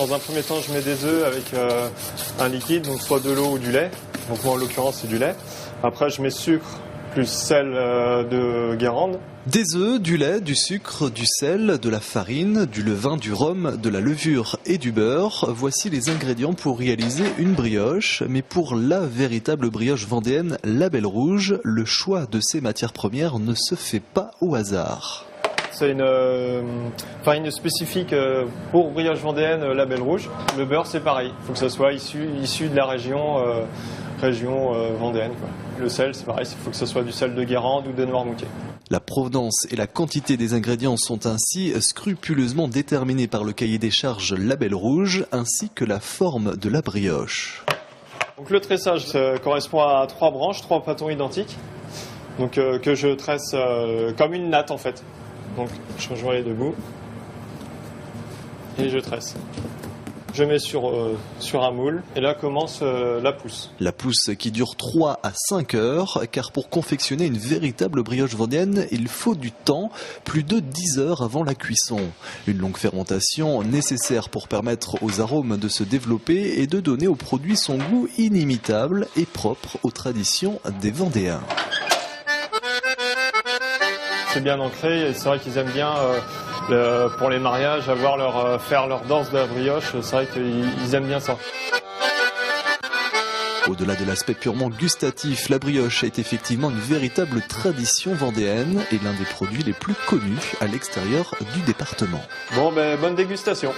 Dans un premier temps, je mets des œufs avec un liquide, donc soit de l'eau ou du lait. Donc moi, en l'occurrence, c'est du lait. Après, je mets sucre plus sel de Guérande. Des œufs, du lait, du sucre, du sel, de la farine, du levain, du rhum, de la levure et du beurre. Voici les ingrédients pour réaliser une brioche. Mais pour la véritable brioche vendéenne, la Belle Rouge, le choix de ces matières premières ne se fait pas au hasard. C'est une farine spécifique pour brioche vendéenne, la Belle Rouge. Le beurre, c'est pareil. Il faut que ça soit issu de la région vendéenne, quoi. Le sel, c'est pareil. Il faut que ce soit du sel de Guérande ou de Noirmoutier. La provenance et la quantité des ingrédients sont ainsi scrupuleusement déterminés par le cahier des charges La Belle Rouge, ainsi que la forme de la brioche. Donc le tressage correspond à 3 branches, 3 pâtons identiques, donc que je tresse comme une natte en fait. Donc je rejoins les deux bouts et je tresse. Je mets sur un moule et là commence la pousse. La pousse qui dure 3 à 5 heures, car pour confectionner une véritable brioche vendéenne, il faut du temps, plus de 10 heures avant la cuisson. Une longue fermentation nécessaire pour permettre aux arômes de se développer et de donner au produit son goût inimitable et propre aux traditions des Vendéens. C'est bien ancré et c'est vrai qu'ils aiment bien pour les mariages faire leur danse de la brioche. C'est vrai qu'ils aiment bien ça. Au-delà de l'aspect purement gustatif, la brioche est effectivement une véritable tradition vendéenne et l'un des produits les plus connus à l'extérieur du département. Bon, bonne dégustation.